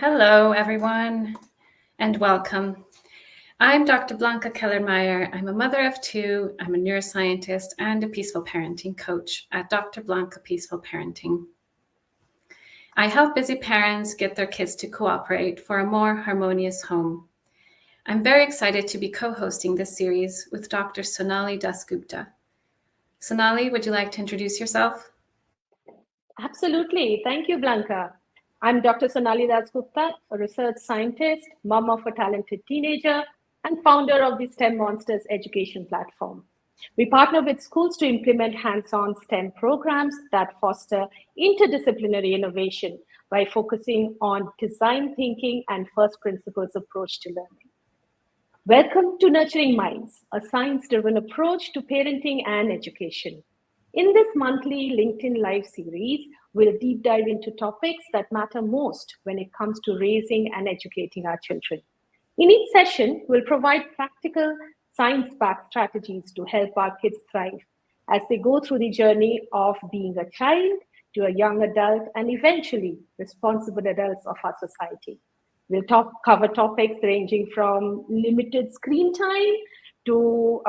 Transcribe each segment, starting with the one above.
Hello, everyone, and welcome. I'm Dr. Blanka Kellermayer. I'm a mother of two. I'm a neuroscientist and a peaceful parenting coach at Dr. Blanka Peaceful Parenting. I help busy parents get their kids to cooperate for a more harmonious home. I'm very excited to be co-hosting this series with Dr. Sonali Dasgupta. Sonali, would you like to introduce yourself? Absolutely. Thank you, Blanka. I'm Dr. Sonali Dasgupta, a research scientist, mom of a talented teenager, and founder of the STEM Monsters education platform. We partner with schools to implement hands-on STEM programs that foster interdisciplinary innovation by focusing on design thinking and first principles approach to learning. Welcome to Nurturing Minds, a science driven approach to parenting and education. In this monthly LinkedIn Live series, we'll deep dive into topics that matter most when it comes to raising and educating our children. In each session, we'll provide practical, science backed strategies to help our kids thrive as they go through the journey of being a child to a young adult and eventually responsible adults of our society. We'll cover topics ranging from limited screen time to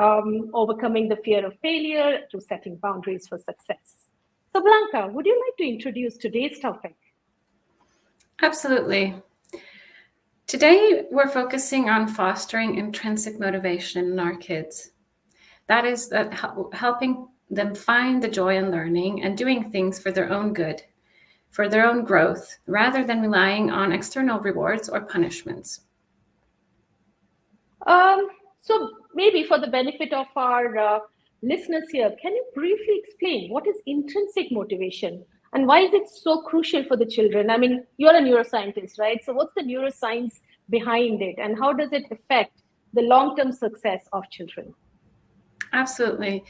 overcoming the fear of failure to setting boundaries for success. So, Blanka, would you like to introduce today's topic? Absolutely. Today, we're focusing on fostering intrinsic motivation in our kids. That is helping them find the joy in learning and doing things for their own good, for their own growth, rather than relying on external rewards or punishments. So maybe for the benefit of our listeners here, can you briefly explain what is intrinsic motivation and why is it so crucial for the children? I mean, you're a neuroscientist, right? So what's the neuroscience behind it and how does it affect the long-term success of children? Absolutely.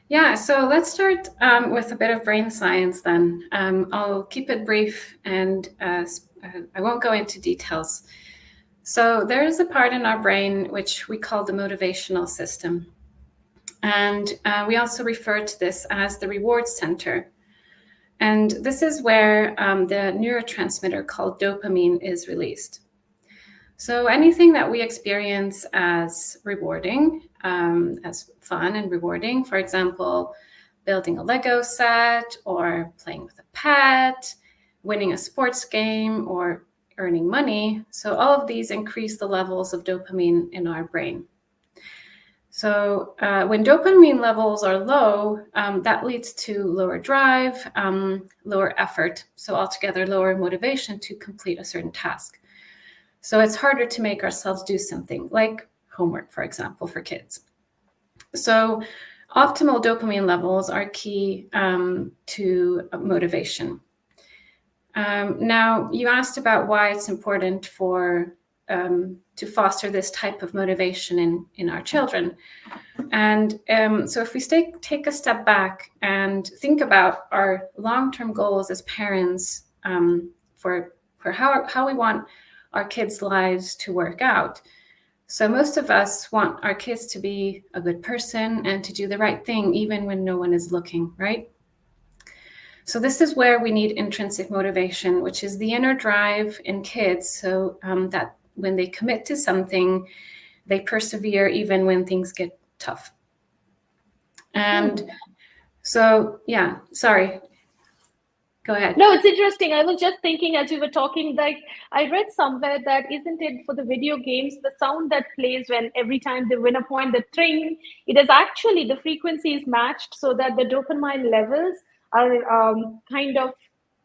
Yeah, so let's start with a bit of brain science then. I'll keep it brief and I won't go into details. So there is a part in our brain which we call the motivational system. And we also refer to this as the reward center. And this is where the neurotransmitter called dopamine is released. So anything that we experience as rewarding, as fun and rewarding, for example, building a Lego set or playing with a pet, winning a sports game or earning money. So all of these increase the levels of dopamine in our brain. So when dopamine levels are low, that leads to lower drive, lower effort, so altogether lower motivation to complete a certain task. So it's harder to make ourselves do something like homework, for example, for kids. So optimal dopamine levels are key to motivation. Now, you asked about why it's important to foster this type of motivation in our children. And so if we take a step back and think about our long-term goals as parents for how we want our kids' lives to work out. So most of us want our kids to be a good person and to do the right thing, even when no one is looking, right? So this is where we need intrinsic motivation, which is the inner drive in kids, so that when they commit to something, they persevere even when things get tough. And so, yeah, sorry. Go ahead. No, it's interesting. I was just thinking as you were talking, like I read somewhere that isn't it for the video games, the sound that plays when every time they win a point, the tring, it is actually the frequency is matched so that the dopamine levels are kind of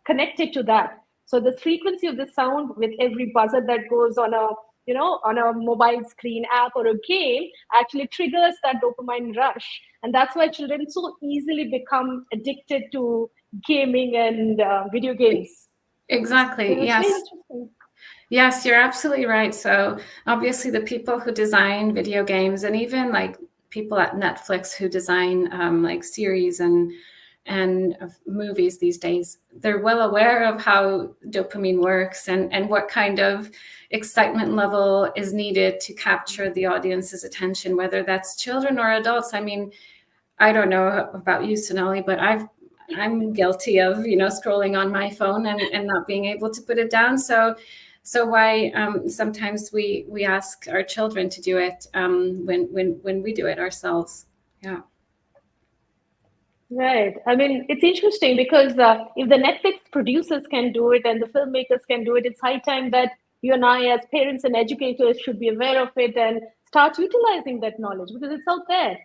connected to that. So the frequency of the sound with every buzzer that goes on a mobile screen app or a game actually triggers that dopamine rush, and that's why children so easily become addicted to gaming and video games. Exactly. Yes. Yes, you're absolutely right. So obviously the people who design video games and even like people at Netflix who design like series and movies these days, they're well aware of how dopamine works and what kind of excitement level is needed to capture the audience's attention, whether that's children or adults. I mean, I don't know about you, Sonali, but I'm guilty of, scrolling on my phone and not being able to put it down. So So why sometimes we ask our children to do it when we do it ourselves. Yeah. Right. I mean, it's interesting because if the Netflix producers can do it and the filmmakers can do it, it's high time that you and I, as parents and educators, should be aware of it and start utilizing that knowledge because it's out there.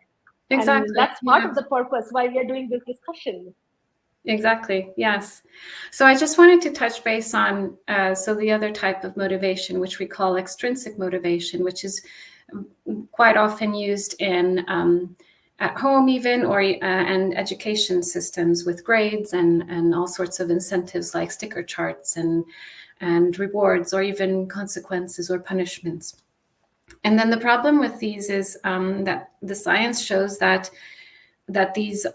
And Exactly. that's part Yeah. of the purpose why we are doing this discussion. Exactly. Yes. So I just wanted to touch base on so the other type of motivation, which we call extrinsic motivation, which is quite often used in at home even or and education systems with grades and all sorts of incentives like sticker charts and rewards or even consequences or punishments. And then the problem with these is that the science shows that these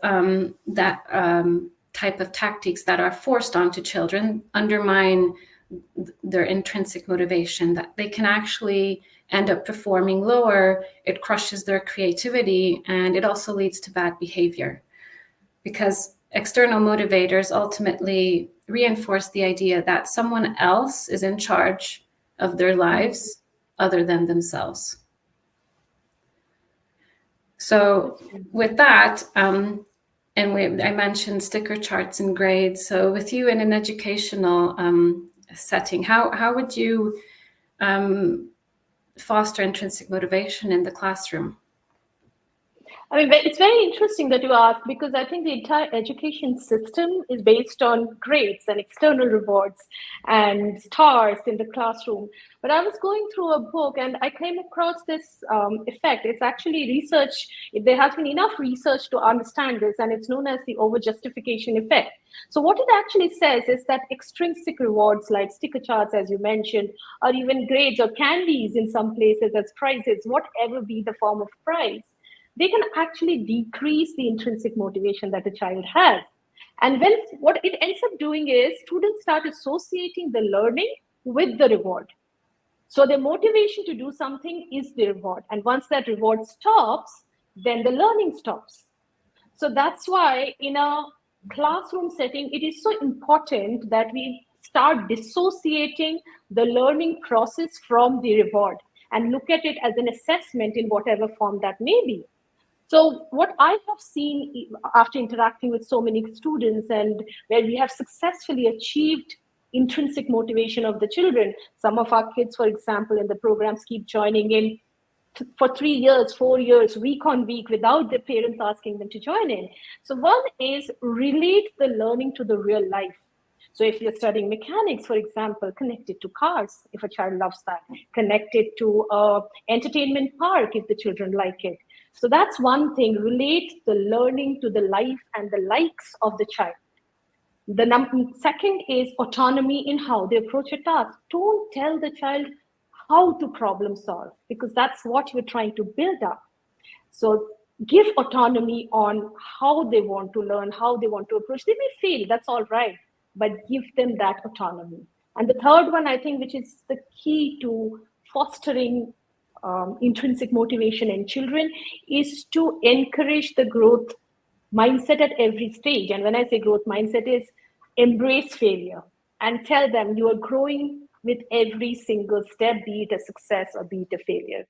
type of tactics that are forced onto children undermine their intrinsic motivation, that they can actually end up performing lower. It crushes their creativity, and it also leads to bad behavior because external motivators ultimately reinforce the idea that someone else is in charge of their lives other than themselves. So with that, I mentioned sticker charts and grades. So with you in an educational setting, how would you foster intrinsic motivation in the classroom? I mean, it's very interesting that you ask because I think the entire education system is based on grades and external rewards and stars in the classroom. But I was going through a book and I came across this effect. It's actually research, there has been enough research to understand this, and it's known as the overjustification effect. So, what it actually says is that extrinsic rewards like sticker charts, as you mentioned, or even grades or candies in some places as prizes, whatever be the form of prize, they can actually decrease the intrinsic motivation that a child has. And when what it ends up doing is students start associating the learning with the reward. So the motivation to do something is the reward. And once that reward stops, then the learning stops. So that's why in a classroom setting, it is so important that we start dissociating the learning process from the reward and look at it as an assessment in whatever form that may be. So, what I have seen after interacting with so many students and where we have successfully achieved intrinsic motivation of the children, some of our kids, for example, in the programs keep joining in for 3 years, 4 years, week on week, without their parents asking them to join in. So, one is relate the learning to the real life. So if you're studying mechanics, for example, connect it to cars if a child loves that. Connect it to a entertainment park if the children like it. So that's one thing. Relate the learning to the life and the likes of the child. The second is autonomy in how they approach a task. Don't tell the child how to problem solve because that's what you're trying to build up. So give autonomy on how they want to learn, how they want to approach. They may fail, that's all right, but give them that autonomy. And the third one, I think, which is the key to fostering intrinsic motivation in children, is to encourage the growth mindset at every stage. And when I say growth mindset, is embrace failure and tell them you are growing with every single step, be it a success or be it a failure.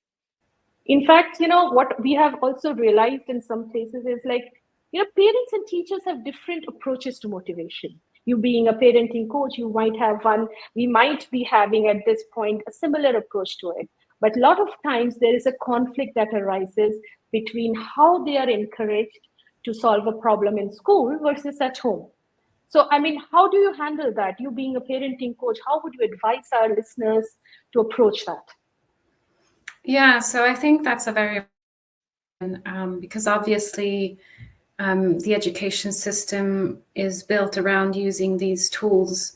In fact, what we have also realized in some places is like, parents and teachers have different approaches to motivation. You being a parenting coach, you might have one, we might be having at this point a similar approach to it. But a lot of times there is a conflict that arises between how they are encouraged to solve a problem in school versus at home. So, I mean, how do you handle that? You being a parenting coach, how would you advise our listeners to approach that? Yeah, so I think that's a very because obviously the education system is built around using these tools,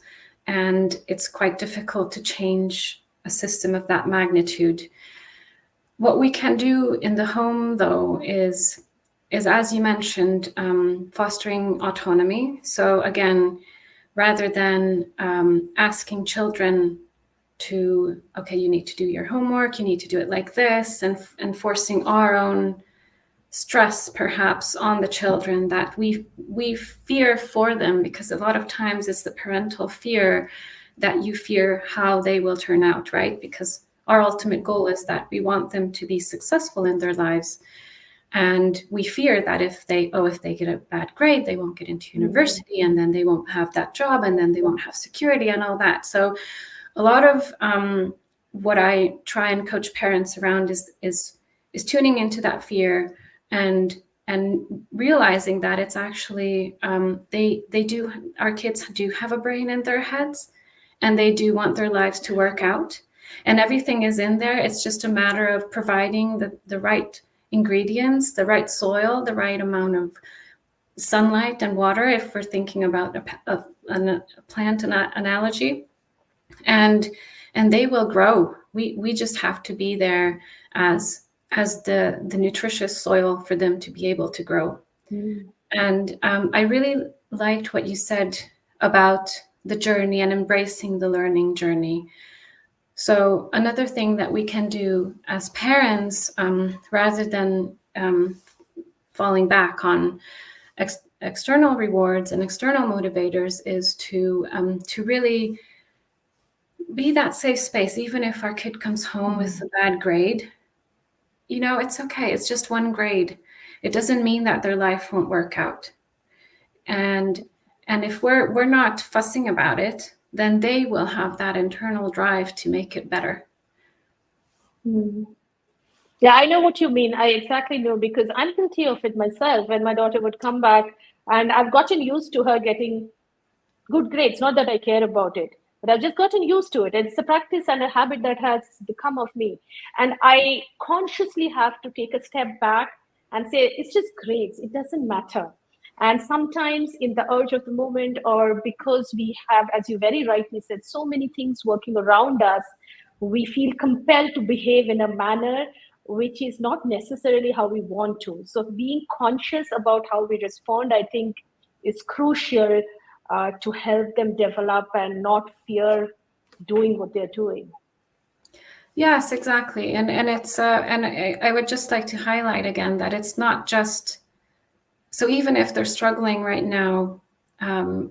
and it's quite difficult to change a system of that magnitude. What we can do in the home, though, is as you mentioned, fostering autonomy. So again, rather than asking children to, okay, you need to do your homework, you need to do it like this, and forcing our own stress perhaps on the children that we fear for them, because a lot of times it's the parental fear that you fear how they will turn out, right? Because our ultimate goal is that we want them to be successful in their lives. And we fear that if they get a bad grade, they won't get into university, and then they won't have that job, and then they won't have security and all that. So a lot of what I try and coach parents around is tuning into that fear and realizing that it's actually our kids do have a brain in their heads, and they do want their lives to work out, and everything is in there. It's just a matter of providing the right ingredients, the right soil, the right amount of sunlight and water, if we're thinking about a plant analogy, and they will grow. We just have to be there as the nutritious soil for them to be able to grow. And I really liked what you said about the journey and embracing the learning journey. So another thing that we can do as parents, rather than falling back on external rewards and external motivators, is to really be that safe space. Even if our kid comes home with a bad grade, it's okay. It's just one grade. It doesn't mean that their life won't work out. And if we're not fussing about it, then they will have that internal drive to make it better. Yeah, I know what you mean. I exactly know, because I'm guilty of it myself. When my daughter would come back, and I've gotten used to her getting good grades, not that I care about it, but I've just gotten used to it. It's a practice and a habit that has become of me. And I consciously have to take a step back and say, it's just grades, it doesn't matter. And sometimes in the urge of the moment, or because we have, as you very rightly said, so many things working around us, we feel compelled to behave in a manner which is not necessarily how we want to. So being conscious about how we respond, I think, is crucial to help them develop and not fear doing what they're doing. Yes, exactly. And it's and I would just like to highlight again that it's not just, so even if they're struggling right now,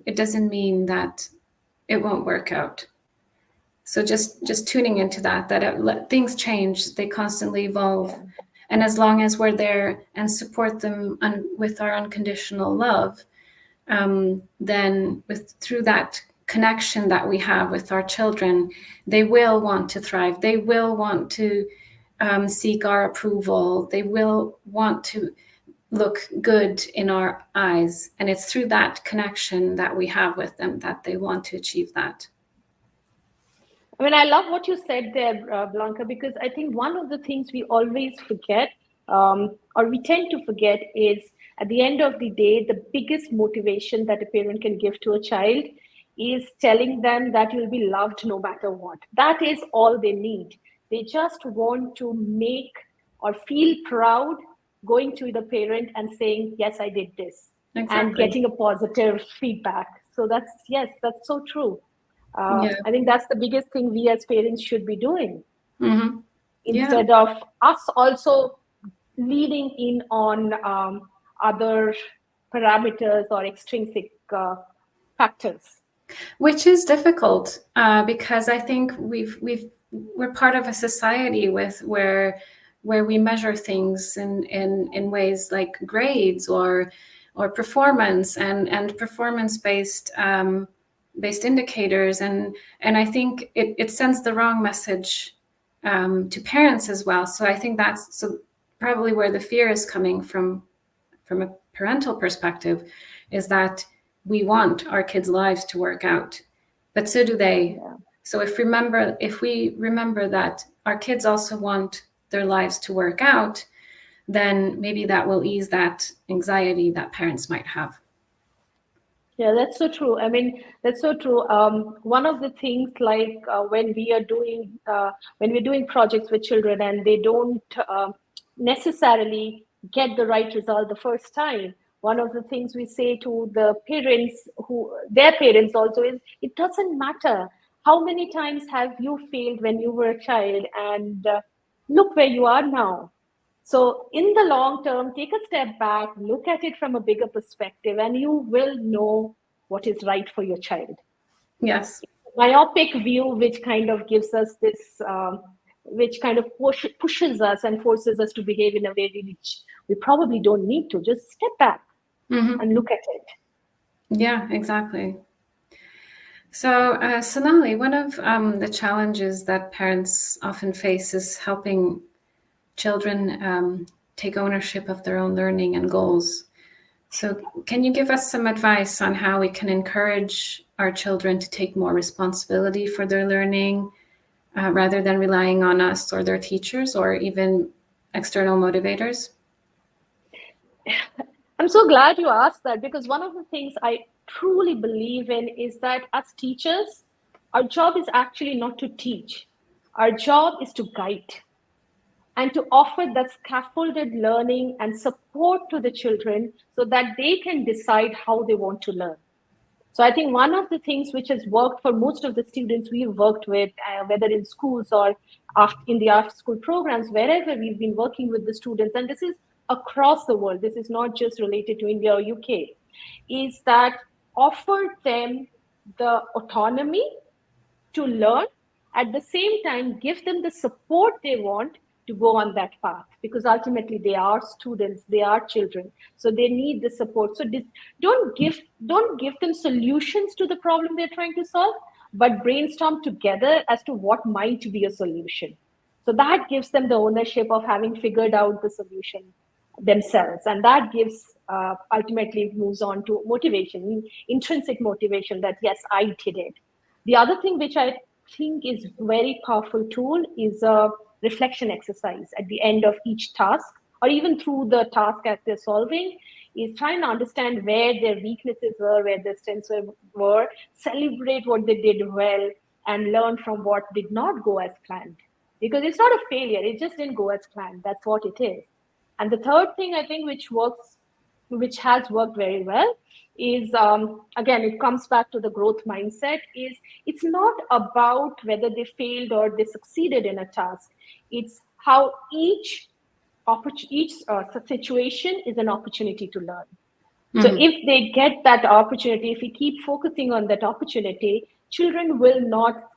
it doesn't mean that it won't work out. So just tuning into that things change, they constantly evolve. And as long as we're there and support them with our unconditional love, then through that connection that we have with our children, they will want to thrive. They will want to seek our approval. They will want to look good in our eyes. And it's through that connection that we have with them that they want to achieve that. I mean, I love what you said there, Blanka, because I think one of the things we always forget, or we tend to forget, is at the end of the day, the biggest motivation that a parent can give to a child is telling them that you'll be loved no matter what. That is all they need. They just want to make or feel proud going to the parent and saying, yes, I did this, and getting a positive feedback. So that's so true. I think that's the biggest thing we as parents should be doing, instead of us also leading in on other parameters or extrinsic factors. Which is difficult because I think we're part of a society where we measure things in ways like grades or performance and performance based indicators, and I think it sends the wrong message to parents as well. So I think that's probably where the fear is coming from a parental perspective, is that we want our kids' lives to work out, but so do they. Yeah. So if we remember that our kids also want their lives to work out, then maybe that will ease that anxiety that parents might have. Yeah, that's so true. I mean, that's so true. One of the things, like when we're doing projects with children and they don't necessarily get the right result the first time, one of the things we say to the parents, their parents also, is it doesn't matter how many times have you failed when you were a child, and look where you are now. So in the long term, take a step back, look at it from a bigger perspective, and you will know what is right for your child. Yes. myopic view, which kind of gives us this, which kind of pushes us and forces us to behave in a way which we probably don't need to. Just step back and look at it. Yeah, exactly. So, Sonali, one of the challenges that parents often face is helping children take ownership of their own learning and goals. So, can you give us some advice on how we can encourage our children to take more responsibility for their learning rather than relying on us or their teachers or even external motivators? I'm so glad you asked that, because one of the things I truly believe in is that as teachers, our job is actually not to teach. Our job is to guide and to offer that scaffolded learning and support to the children so that they can decide how they want to learn. So I think one of the things which has worked for most of the students we've worked with, whether in schools or in the after school programs, wherever we've been working with the students, and this is across the world, this is not just related to India or UK, is that offer them the autonomy to learn, at the same time give them the support they want to go on that path, because ultimately they are students, they are children, so they need the support. So don't give them solutions to the problem they're trying to solve, but brainstorm together as to what might be a solution. So that gives them the ownership of having figured out the solution themselves, and that gives ultimately moves on to motivation, intrinsic motivation, that yes, I did it. The other thing which I think is very powerful tool is a reflection exercise at the end of each task, or even through the task as they're solving, is trying to understand where their weaknesses were, where their strengths were, celebrate what they did well, and learn from what did not go as planned. Because it's not a failure, it just didn't go as planned. That's what it is. And the third thing I think which has worked very well, is again, it comes back to the growth mindset, is it's not about whether they failed or they succeeded in a task. It's how each situation is an opportunity to learn. So if they get that opportunity, if we keep focusing on that opportunity, children will not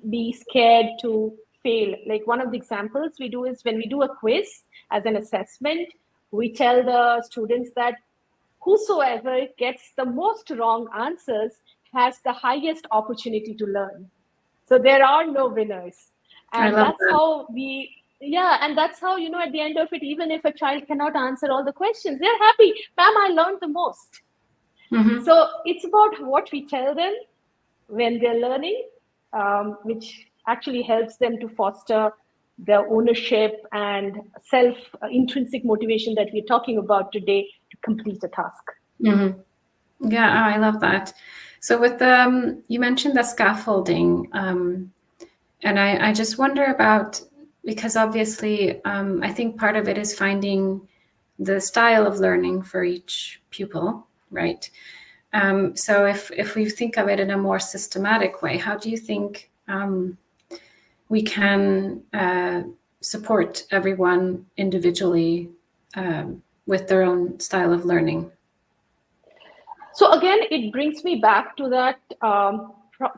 be scared to fail. Like one of the examples we do is when we do a quiz as an assessment, we tell the students that whosoever gets the most wrong answers has the highest opportunity to learn. So there are no winners. I And love that's that. how and that's how, at the end of it, even if a child cannot answer all the questions, they're happy. Ma'am, I learned the most. So it's about what we tell them when they're learning, which actually helps them to foster their ownership and self intrinsic motivation that we're talking about today to complete a task. Yeah, I love that. So with you mentioned the scaffolding, and I just wonder about, because obviously I think part of it is finding the style of learning for each pupil, right? So if we think of it in a more systematic way, how do you think we can support everyone individually with their own style of learning? So again, it brings me back to that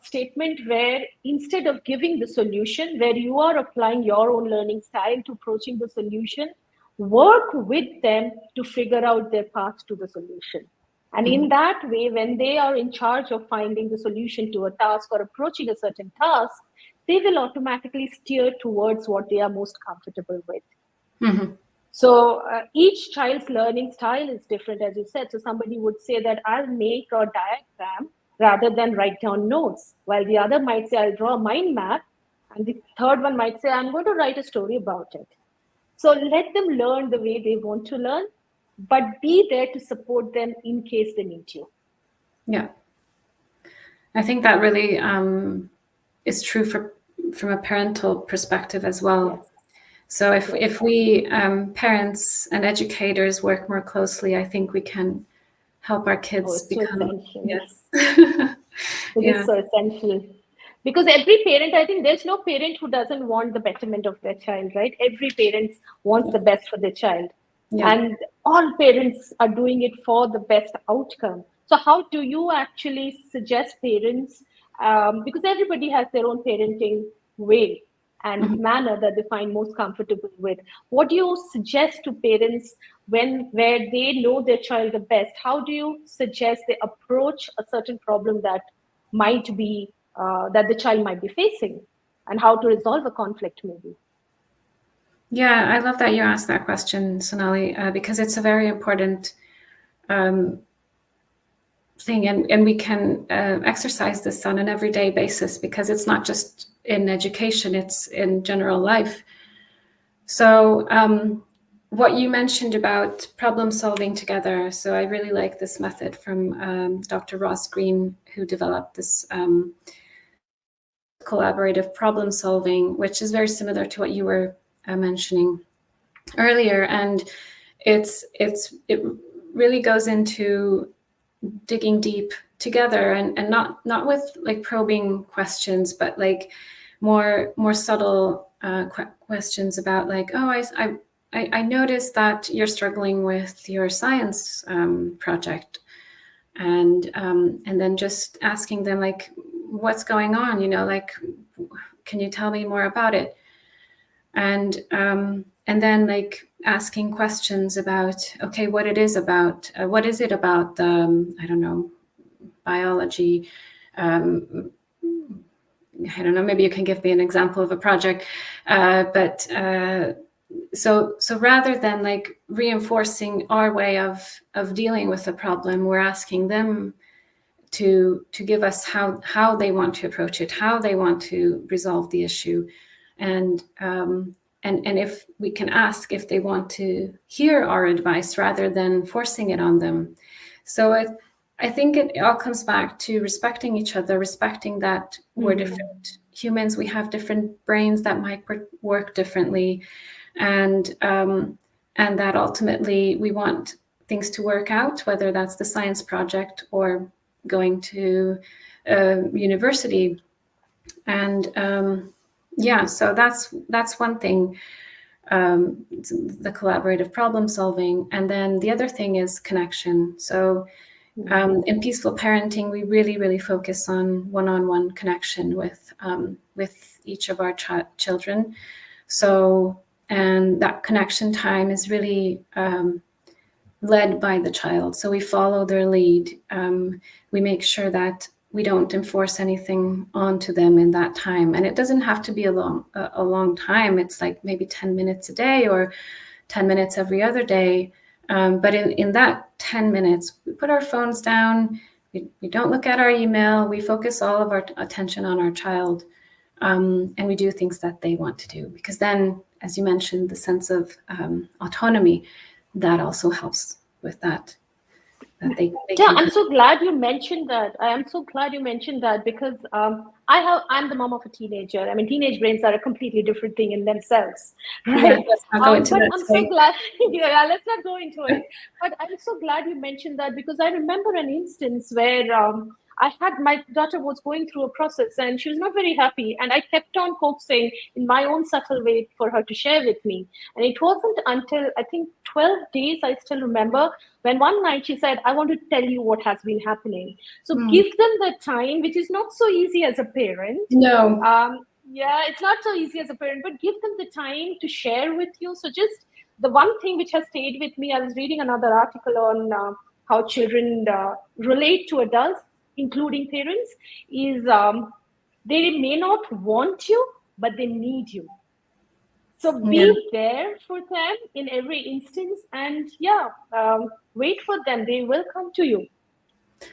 statement where instead of giving the solution, where you are applying your own learning style to approaching the solution, work with them to figure out their path to the solution. And in that way, when they are in charge of finding the solution to a task or approaching a certain task, they will automatically steer towards what they are most comfortable with. So each child's learning style is different, as you said. So somebody would say that I'll make a diagram rather than write down notes, while the other might say I'll draw a mind map, and the third one might say I'm going to write a story about it. So let them learn the way they want to learn, but be there to support them in case they need you. Yeah, I think that really is true from a parental perspective as well. Yes. So if we parents and educators work more closely, I think we can help our kids become. Essential. Yes. It is so essential. Because every parent, I think there's no parent who doesn't want the betterment of their child, right? Every parent wants the best for their child. Yeah. And all parents are doing it for the best outcome. So how do you actually suggest parents because everybody has their own parenting way and manner that they find most comfortable with. What do you suggest to parents where they know their child the best? How do you suggest they approach a certain problem that might be that the child might be facing, and how to resolve a conflict maybe? Yeah, I love that you asked that question, Sonali, because it's a very important thing, and we can exercise this on an everyday basis, because it's not just in education, it's in general life. So what you mentioned about problem solving together, so I really like this method from Dr. Ross Green, who developed this collaborative problem solving, which is very similar to what you were mentioning earlier. And it really goes into digging deep together, and not with like probing questions, but like more subtle questions about like, oh, I noticed that you're struggling with your science project, and then just asking them like, what's going on, like, can you tell me more about it? And then like asking questions about, okay, what it is about, what is it about I don't know, biology, I don't know, maybe you can give me an example of a project, so rather than like reinforcing our way of dealing with the problem, we're asking them to give us how they want to approach it, how they want to resolve the issue, and if we can ask if they want to hear our advice rather than forcing it on them. So I think it all comes back to respecting each other, respecting that we're different humans, we have different brains that might work differently, and that ultimately we want things to work out, whether that's the science project or going to university. And so that's one thing, the collaborative problem solving. And then the other thing is connection. So in peaceful parenting, we really focus on one-on-one connection with each of our children. So, and that connection time is really led by the child. So we follow their lead. We make sure that we don't enforce anything onto them in that time. And it doesn't have to be a long time. It's like maybe 10 minutes a day or 10 minutes every other day. But in that 10 minutes, we put our phones down, we don't look at our email, we focus all of our attention on our child, and we do things that they want to do. Because then, as you mentioned, the sense of autonomy, that also helps with that. I'm so glad you mentioned that. I am so glad you mentioned that, because I'm the mom of a teenager. I mean, teenage brains are a completely different thing in themselves, right? Let's not go into but that I'm space. so glad. Yeah, let's not go into it. But I'm so glad you mentioned that, because I remember an instance where my daughter was going through a process and she was not very happy, and I kept on coaxing in my own subtle way for her to share with me. And it wasn't until I think 12 days, I still remember, when one night she said, I want to tell you what has been happening. So give them the time, which is not so easy as a parent. No. Yeah, it's not so easy as a parent, but give them the time to share with you. So just the one thing which has stayed with me, I was reading another article on how children relate to adults, including parents, is they may not want you, but they need you. So be there for them in every instance, and wait for them. They will come to you.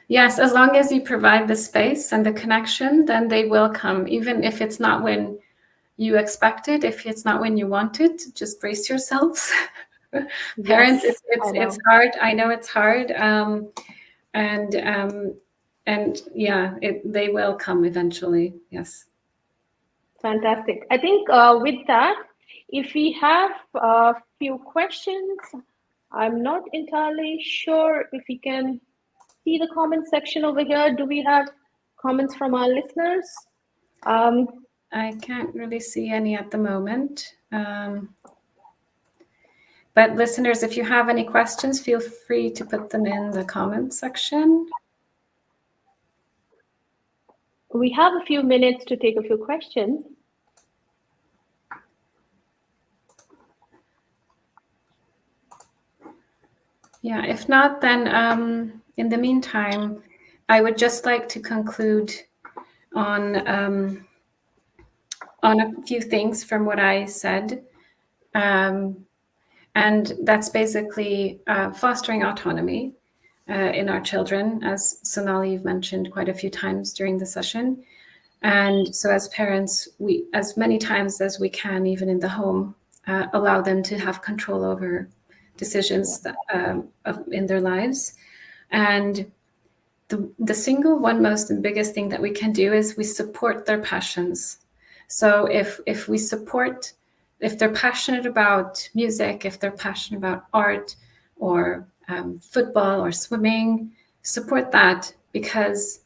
Yes, as long as you provide the space and the connection, then they will come, even if it's not when you expect it, if it's not when you want it. Just brace yourselves. Parents, Yes, it's hard. I know it's hard. And yeah, they will come eventually. Yes. Fantastic. I think with that, if we have a few questions, I'm not entirely sure if we can see the comment section over here. Do we have comments from our listeners? I can't really see any at the moment. But listeners, if you have any questions, feel free to put them in the comment section. we have a few minutes to take a few questions. Yeah, if not, then in the meantime, I would just like to conclude on a few things from what I said. And that's basically fostering autonomy in our children, as Sonali, you've mentioned quite a few times during the session. And so as parents, we, as many times as we can, even in the home, allow them to have control over decisions that, in their lives. And the single one most and biggest thing that we can do is we support their passions. So if we support, if they're passionate about music, if they're passionate about art or football or swimming, support that, because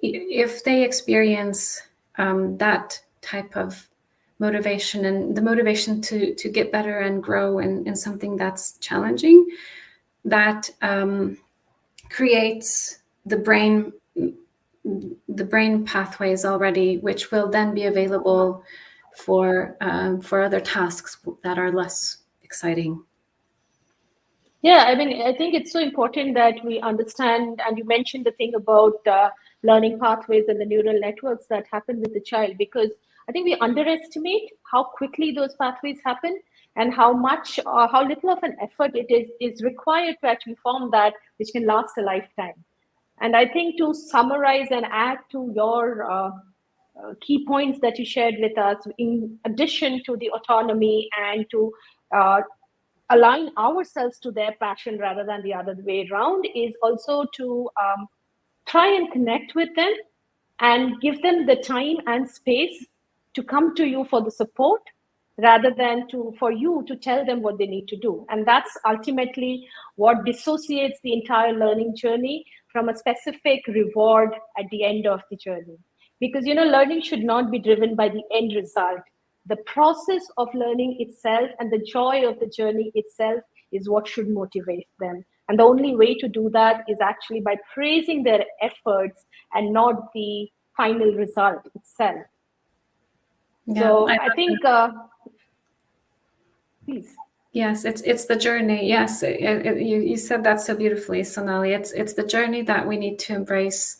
if they experience that type of motivation and the motivation to get better and grow in something that's challenging, that creates the brain pathways already, which will then be available for other tasks that are less exciting. Yeah, I mean, I think it's so important that we understand, and you mentioned the thing about learning pathways and the neural networks that happen with the child, because I think we underestimate how quickly those pathways happen and how much, how little of an effort it is required to actually form that, which can last a lifetime. And I think to summarize and add to your key points that you shared with us, in addition to the autonomy and to uh, align ourselves to their passion rather than the other way around, is also to try and connect with them and give them the time and space to come to you for the support rather than for you to tell them what they need to do. And that's ultimately what dissociates the entire learning journey from a specific reward at the end of the journey. Because learning should not be driven by the end result. The process of learning itself and the joy of the journey itself is what should motivate them. And the only way to do that is actually by praising their efforts and not the final result itself. Yeah, So I think, please. Yes, it's the journey. Yes, you said that so beautifully, Sonali. It's the journey that we need to embrace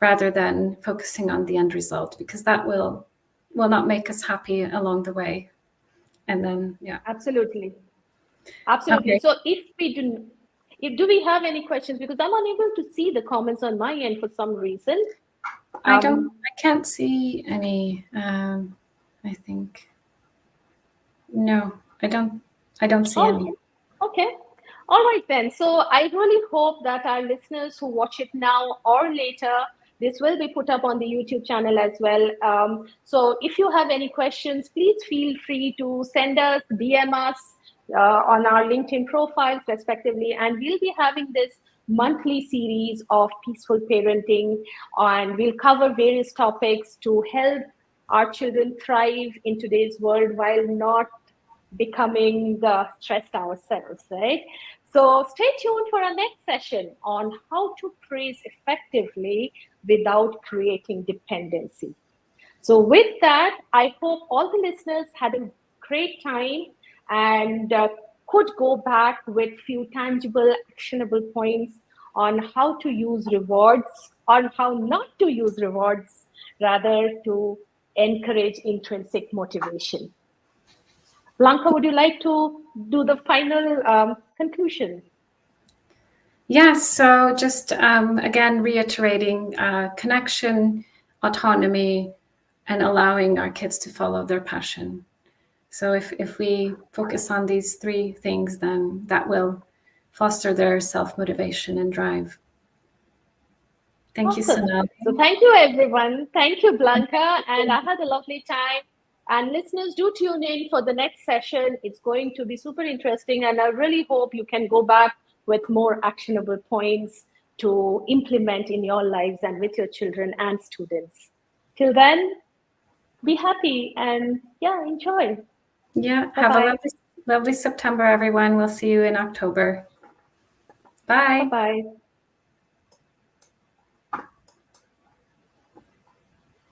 rather than focusing on the end result, because that will not make us happy along the way. And then, yeah. Absolutely. Okay. So do we have any questions? Because I'm unable to see the comments on my end for some reason. I can't see any, I think. No, I don't see any. Okay. All right then. So I really hope that our listeners who watch it now or later, this will be put up on the YouTube channel as well. So if you have any questions, please feel free to send us, DM us on our LinkedIn profiles, respectively. And we'll be having this monthly series of peaceful parenting, and we'll cover various topics to help our children thrive in today's world while not becoming stressed ourselves, right? So stay tuned for our next session on how to praise effectively without creating dependency. So with that, I hope all the listeners had a great time and could go back with few tangible, actionable points on how to use rewards, on how not to use rewards, rather to encourage intrinsic motivation. Blanka, would you like to do the final conclusion? Yes, so just again reiterating connection, autonomy, and allowing our kids to follow their passion. So if we focus on these three things, then that will foster their self-motivation and drive. Thank you, Sonali. So thank you, everyone. Thank you, Blanka. And I had a lovely time. And listeners, do tune in for the next session. It's going to be super interesting. And I really hope you can go back with more actionable points to implement in your lives and with your children and students. Till then, be happy and enjoy. Yeah, Bye-bye. have a lovely September, everyone. We'll see you in October. Bye. Bye-bye.